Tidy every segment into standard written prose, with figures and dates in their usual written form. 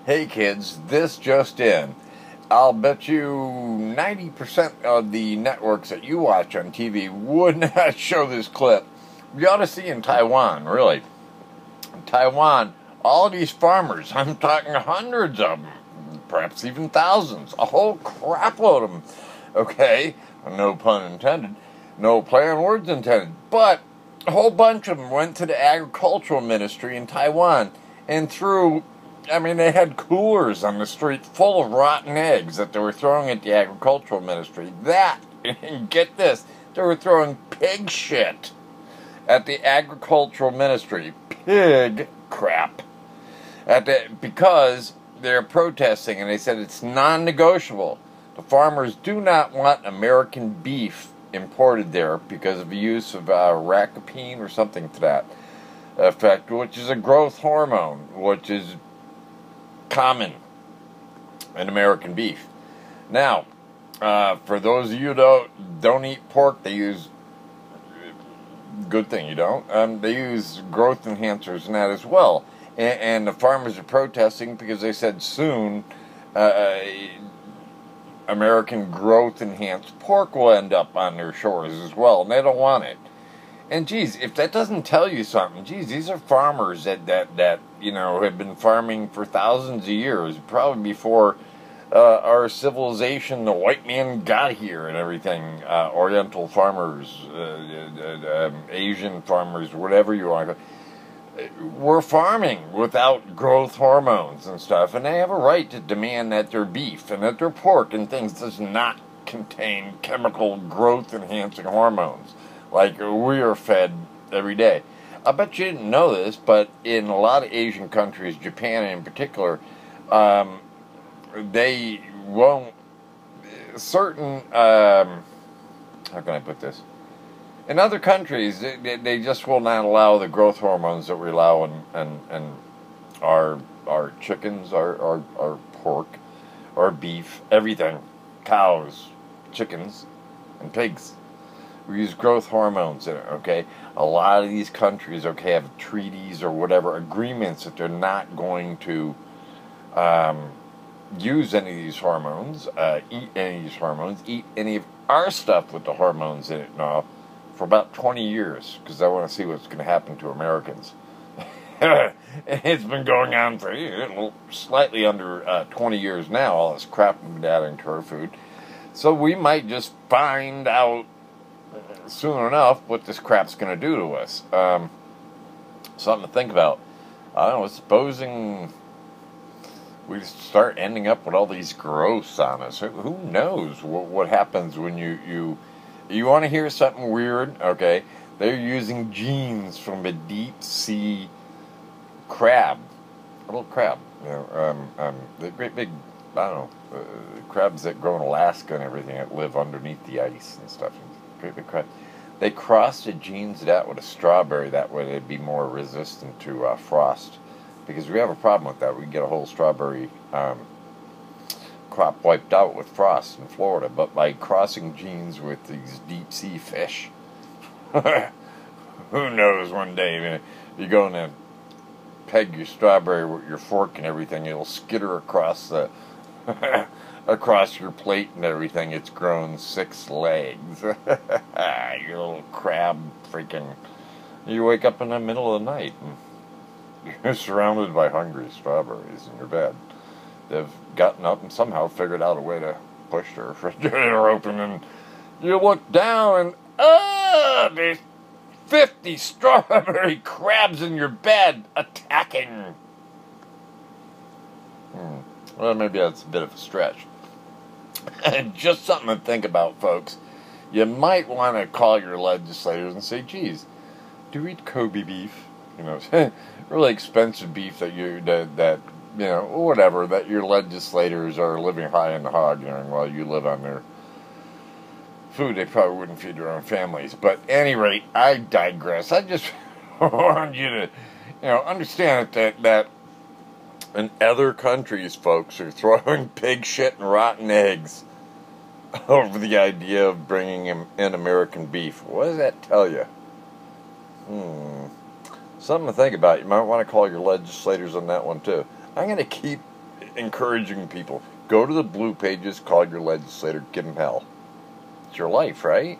Hey kids, this just in. I'll bet you 90% of the networks that you watch on TV would not show this clip. You ought to see in Taiwan, really. In Taiwan, all of these farmers, I'm talking hundreds of them, perhaps even thousands, a whole crapload of them, okay? No pun intended, no play on words intended, but a whole bunch of them went to the agricultural ministry in Taiwan and they had coolers on the street full of rotten eggs that they were throwing at the agricultural ministry. Get this, they were throwing pig shit at the agricultural ministry. Pig crap. Because they're protesting, and they said it's non-negotiable. The farmers do not want American beef imported there because of the use of racapine or something to that effect, which is a growth hormone, which is common in American beef. Now, for those of you who don't eat pork, they use, good thing you don't, they use growth enhancers in that as well. And the farmers are protesting because they said soon American growth enhanced pork will end up on their shores as well, and they don't want it. And geez, if that doesn't tell you something, geez, these are farmers that have been farming for thousands of years, probably before our civilization, the white man got here and everything. Oriental farmers, Asian farmers, whatever you want to call it, were farming without growth hormones and stuff, and they have a right to demand that their beef and that their pork and things does not contain chemical growth enhancing hormones like we are fed every day. I bet you didn't know this, but in a lot of Asian countries, Japan in particular, they won't, certain, how can I put this? In other countries, they just will not allow the growth hormones that we allow in our chickens, our pork, our beef, everything, cows, chickens, and pigs. We use growth hormones in it, okay? A lot of these countries, okay, have treaties or whatever, agreements that they're not going to use any of these hormones, eat any of these hormones, eat any of our stuff with the hormones in it now for about 20 years, because I want to see what's going to happen to Americans. It's been going on for slightly under 20 years now, all this crap we've been adding to our food. So we might just find out soon enough what this crap's going to do to us. Something to think about. I don't know, supposing we start ending up with all these growths on us. Who knows what happens when you want to hear something weird? Okay, they're using genes from a deep sea crab, a little crab. The great big, I don't know, crabs that grow in Alaska and everything that live underneath the ice and stuff. Great big crab. They crossed the genes of that with a strawberry. That way they'd be more resistant to frost. Because we have a problem with that. We get a whole strawberry crop wiped out with frost in Florida. But by crossing genes with these deep sea fish, who knows, one day you're going to peg your strawberry with your fork and everything, it'll skitter across the across your plate and everything. It's grown 6 legs. You little crab freaking. You wake up in the middle of the night and you're surrounded by hungry strawberries in your bed. They've gotten up and somehow figured out a way to push their refrigerator open, and you look down and there's 50 strawberry crabs in your bed attacking. Well, maybe that's a bit of a stretch. Just something to think about, folks. You might want to call your legislators and say, geez, do you eat Kobe beef? Really expensive beef that whatever, that your legislators are living high in the hog while you live on their food. They probably wouldn't feed their own families. But at any rate, I digress. I just want you to, understand that in other countries, folks are throwing pig shit and rotten eggs over the idea of bringing in American beef. What does that tell you? Something to think about. You might want to call your legislators on that one too. I'm going to keep encouraging people. Go to the blue pages, call your legislator, give them hell. It's your life, right?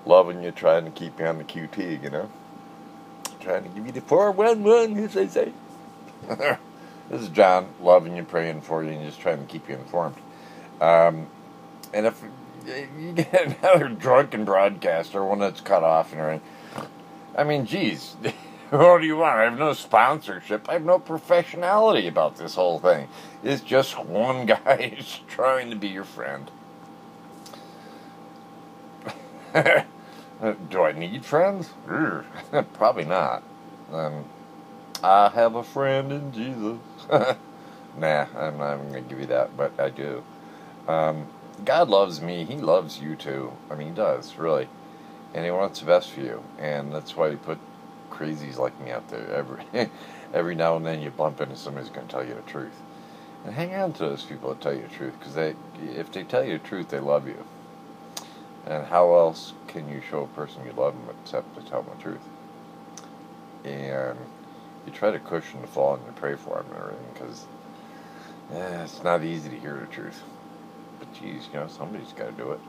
Loving you, trying to keep you on the QT, you know? Trying to give you the 411, as they say. This is John, loving you, praying for you, and just trying to keep you informed. And if you get another drunken broadcaster, one that's cut off and everything, I mean, geez, what do you want? I have no sponsorship. I have no professionality about this whole thing. It's just one guy who's trying to be your friend. Do I need friends? Probably not. I have a friend in Jesus. Nah, I'm not even going to give you that, but I do. God loves me. He loves you too. I mean, he does, really. And he wants the best for you. And that's why he put crazies like me out there. Every now and then you bump into somebody who's going to tell you the truth. And hang on to those people that tell you the truth, because if they tell you the truth, they love you. And how else can you show a person you love them except to tell them the truth? And you try to cushion the fall and you pray for them and everything, because it's not easy to hear the truth. But geez, you know, somebody's got to do it.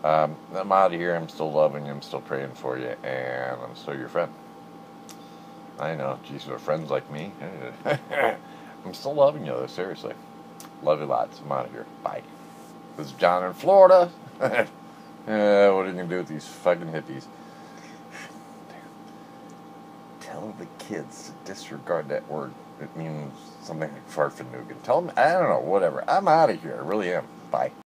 I'm out of here. I'm still loving you. I'm still praying for you. And I'm still your friend. I know. Geez, for friends like me. I'm still loving you, though. Seriously. Love you lots. I'm out of here. Bye. This is John in Florida. What are you going to do with these fucking hippies? Tell the kids to disregard that word. It means something like farfenugin. Tell them, I don't know, whatever. I'm out of here. I really am. Bye.